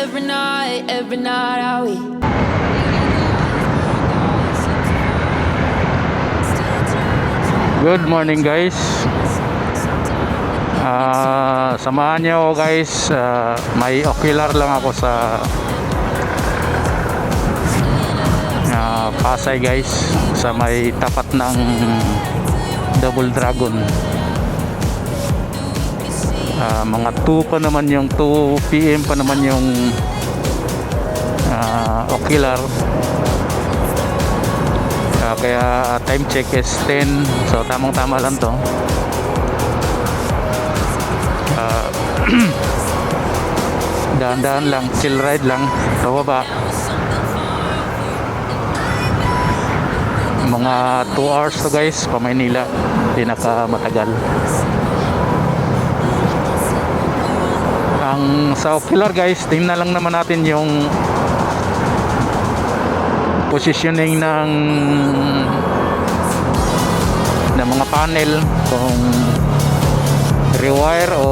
every night are we. Good morning guys. Samahan niyo ako guys. May ocular lang ako sa Pasay guys, sa may tapat ng Double Dragon. Mga 2 pa naman yung 2 PM pa naman yung ocular. Kaya time check is 10. So tamang tama lang to. Dahan-dahan lang, chill ride lang sa baba. Mga 2 hours to guys pa Maynila, pinaka matagal. Ang sa ocular guys, tingnan lang naman natin yung positioning ng mga panel, kung rewire o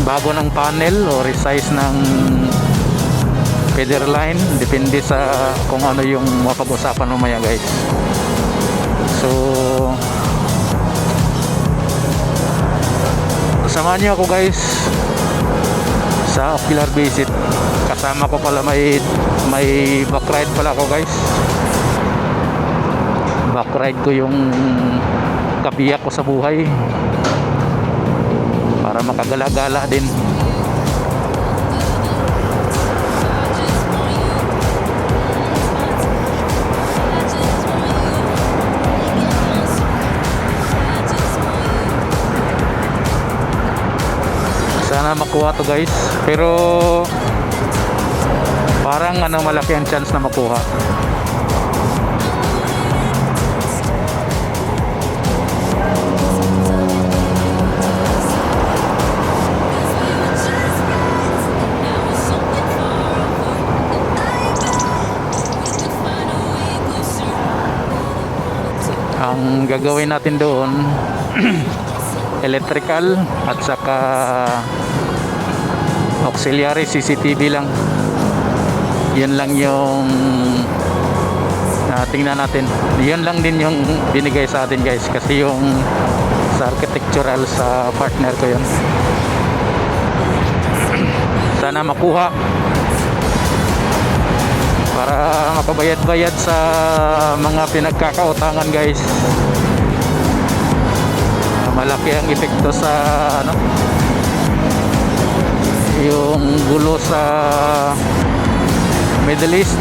bago ng panel o resize ng feather line, depende sa kung ano yung mapag-usapan mamaya guys. So samahan niyo ako guys sa ocular visit. Kasama ko pala may back ride pala ako guys. Back ride ko yung kabiyak ko sa buhay para makagala-gala din. Sana makuha to guys, pero parang malaki ang chance na makuha. Ang gagawin natin doon electrical at saka auxiliary CCTV lang. Yun lang yung tingnan natin. Yun lang din yung binigay sa atin guys, kasi yung sa architectural sa partner ko yun. Sana makuha para makabayad-bayad sa mga pinagkakautangan guys. Malaki ang epekto sa yung gulo sa Middle East.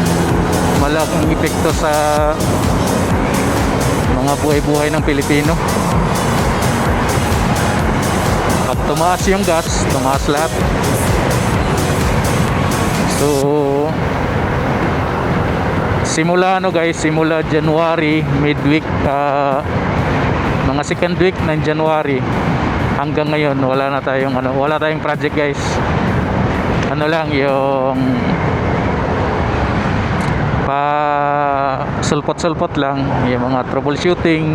Malaking epekto sa mga buhay-buhay ng Pilipino. Pag tumaas yung gas, tumaas lahat. So simula guys, simula January midweek, mga second week ng January hanggang ngayon wala tayong project guys. Lang yung sulpot-sulpot lang, yung mga troubleshooting,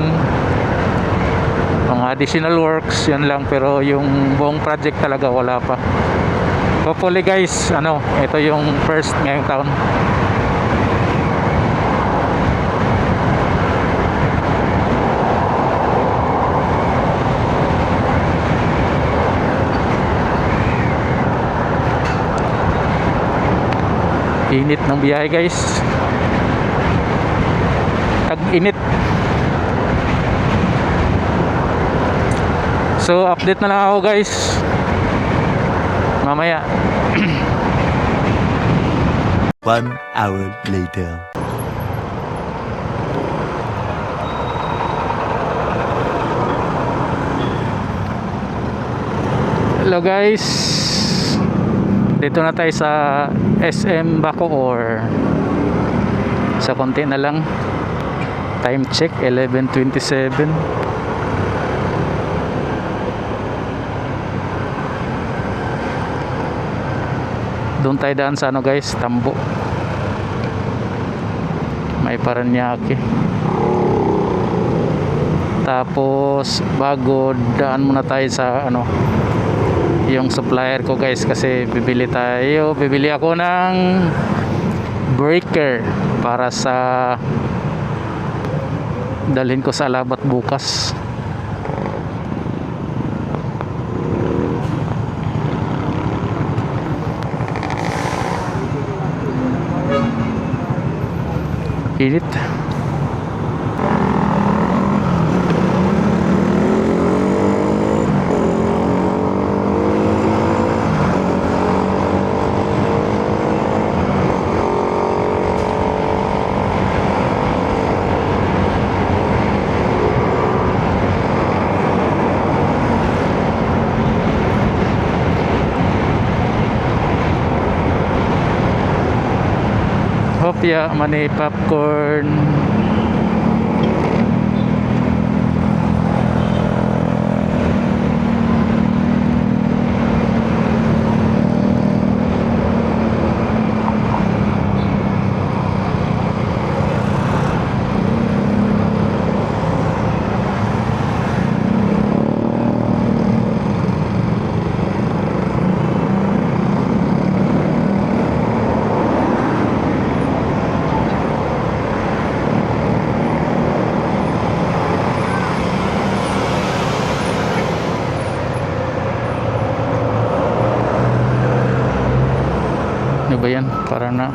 mga additional works, yan lang. Pero yung buong project talaga wala pa. Hopefully guys, ito yung first ngayong taon. Init ng biyahe guys, tag-init. So update na lang ako guys mamaya. 1 hour later. Hello guys, dito na tayo sa SM Bacoor. Sa konti na lang. Time check 11:27. Doon tayo daan sa guys, Tambo. May Paranaque. Tapos bago daan muna tayo sa yung supplier ko guys, kasi bibili ako ng breaker para sa dalhin ko sa Alabat bukas. Init. Hopya, mani popcorn. Ano ba yan? Para na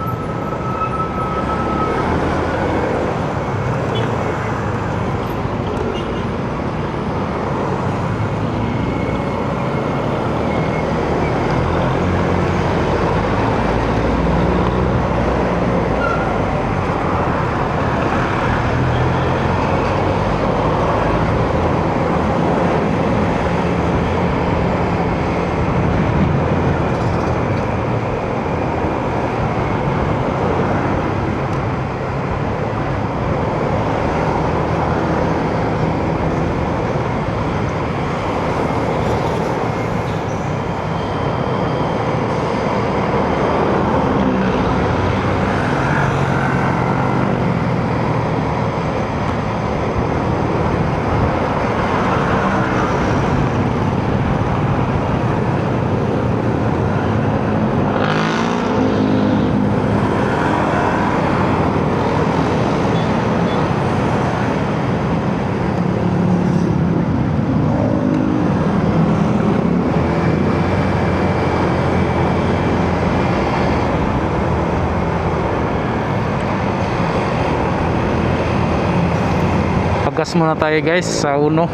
gas muna tayo guys sa uno.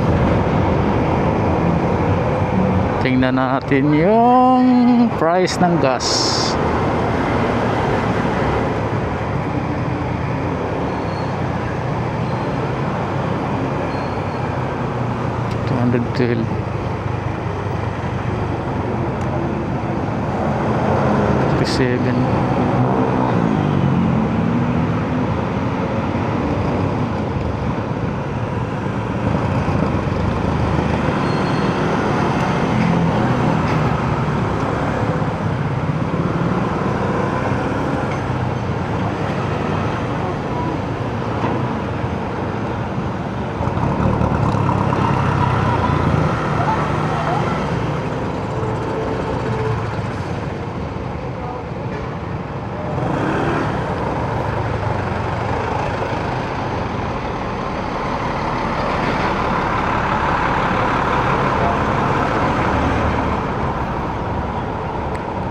Tingnan natin yung price ng gas. $212. 57.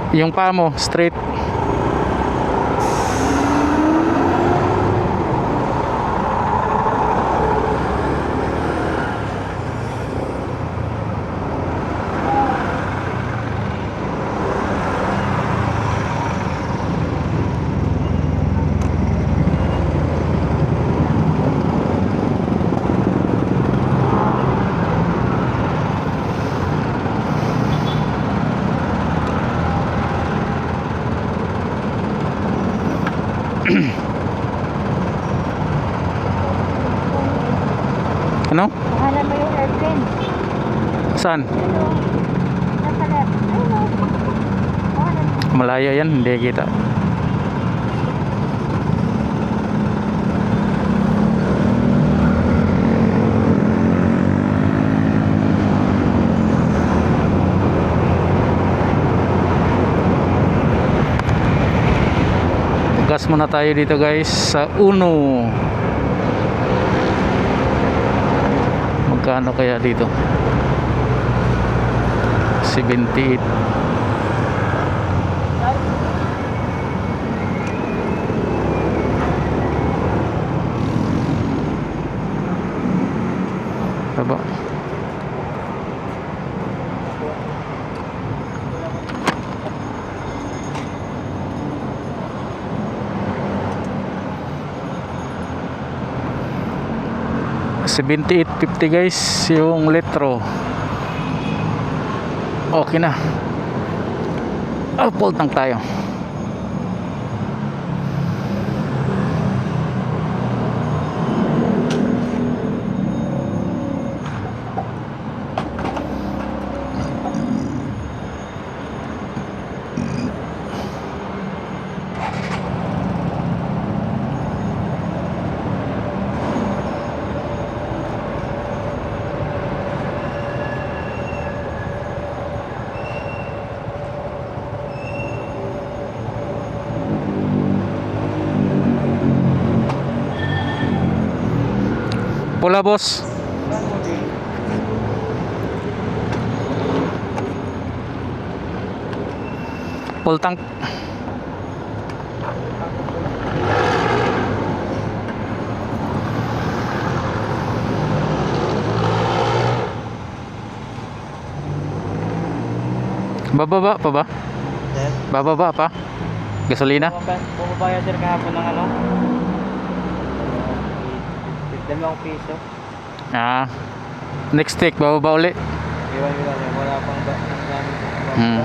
Yung paa mo straight. Ano? Alam mo yung airplane? Saan? Ano? Nasa left. Ayun. Malayo yan, hindi kita. Gas muna tayo dito guys sa Uno. Magkano kaya dito? 78. Baba. $78.50 guys yung litro. Okay na. Full tank tayo. Pula boss. Full tank. Bababa pa ba? Sir? Bababa pa? Gasolina? Bumabaya sir kahapon ng ano? 2 piso. Next take, bababa uli. Iwan nila yan. Wala pang namin. Hmm.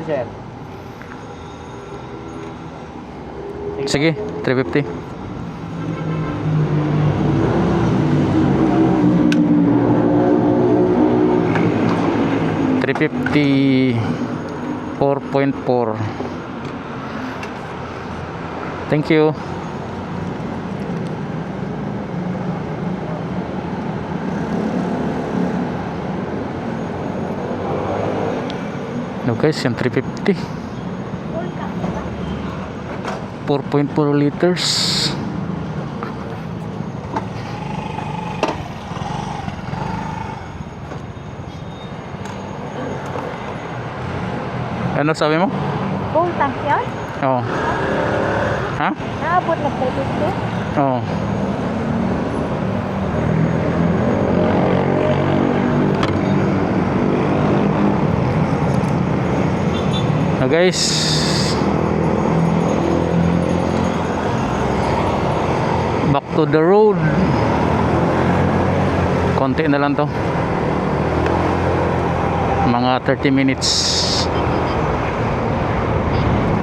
Sir. Sige, 350. $4.4. Thank you. No guys, yung 350. 4.4 liters. Ano sabi mo? Full tank yan? Oo. Ha? Naabot na 350? Oo. So guys, back to the road. Konti na lang to, mga 30 minutes.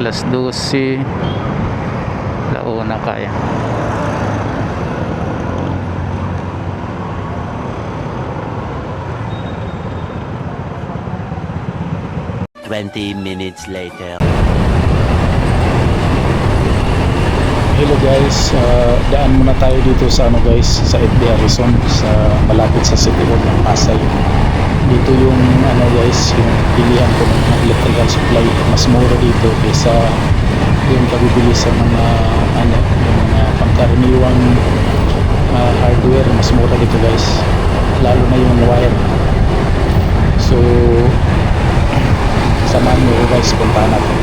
Alas 12 launa kaya. Minutes later. Hello guys, daan muna tayo dito sa ano guys, sa FB Harrison, sa malapit sa City Hall ng Pasay. Dito yung ano guys, yung pilihan ko ng electrical supply, mas mura dito kaysa yung pabibili sa mga ano, yung mga pangkaraniwang hardware. Mas mura dito guys, lalo na yung wire. So samahan mo guys, puntahan natin.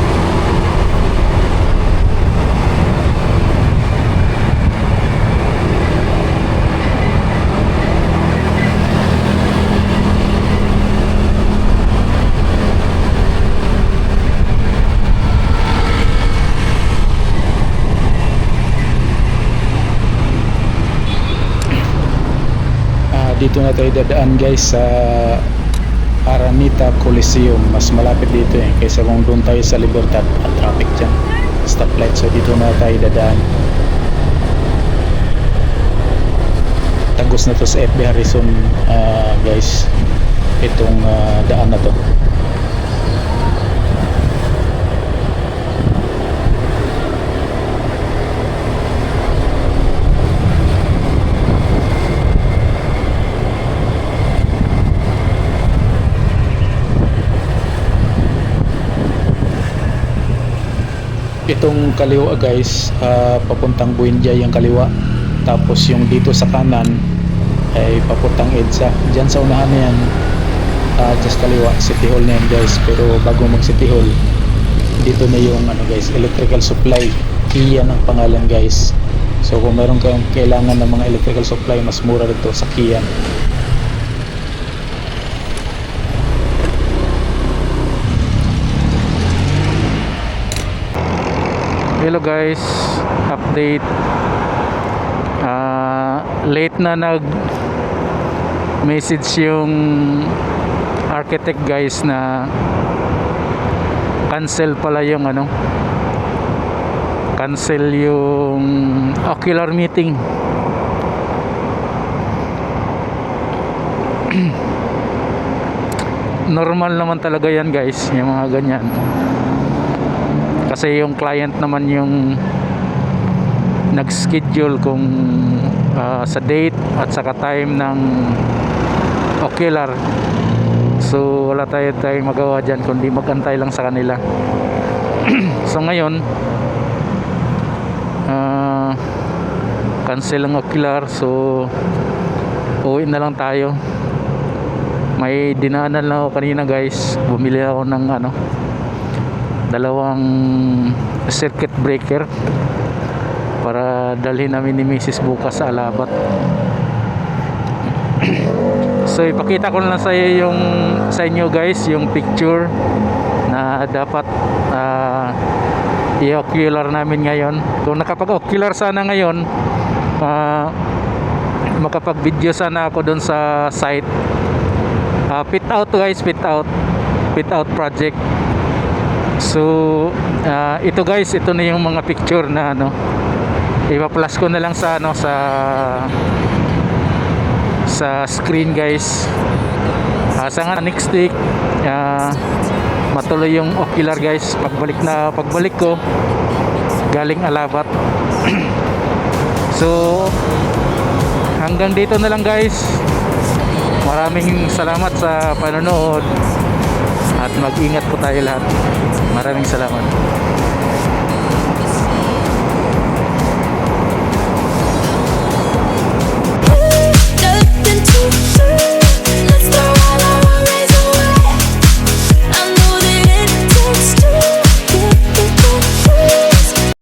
Dito na tayo dadaan guys sa Araneta Coliseum. Mas malapit dito kaysa kung doon tayo sa Libertad at traffic dyan, stoplight. So dito na tayo dadaan. Tagos na to sa FB Harrison guys. itong daan na to. Itong kaliwa guys, papuntang Buendia yung kaliwa, tapos yung dito sa kanan ay papuntang EDSA. Diyan sa unahan na yan, just kaliwa, City Hall na yan guys. Pero bago mag City Hall, dito na yung ano guys, electrical supply. Kia ng pangalan guys. So kung meron kayong kailangan ng mga electrical supply, mas mura dito sa Kia. Hello guys, update. Late na nag message yung architect guys na cancel pala yung ano, cancel yung ocular meeting. Normal naman talaga yan guys, yung mga ganyan. Kasi yung client naman yung nag-schedule kung sa date at saka time ng ocular. So wala tayong magawa dyan kundi magantay lang sa kanila. So ngayon cancel ang ocular, so uwi na lang tayo. May dinaanan lang ako kanina guys, bumili ako ng ano, dalawang circuit breaker para dalhin namin ni Mrs. bukas sa Alabat. So ipakita ko lang sa inyo guys yung picture na dapat i-ocular namin ngayon. Kung nakapag-ocular sana ngayon, makapag-video sana ako doon sa site. Fit out guys, fit out project. So ito guys, ito na yung mga picture na ano, ipa-plus ko na lang sa ano, sa screen guys. Sa nga next week matuloy yung ocular guys, pagbalik ko galing Alabat. So hanggang dito na lang guys. Maraming salamat sa panonood at mag-ingat po tayo lahat. Maraming salamat.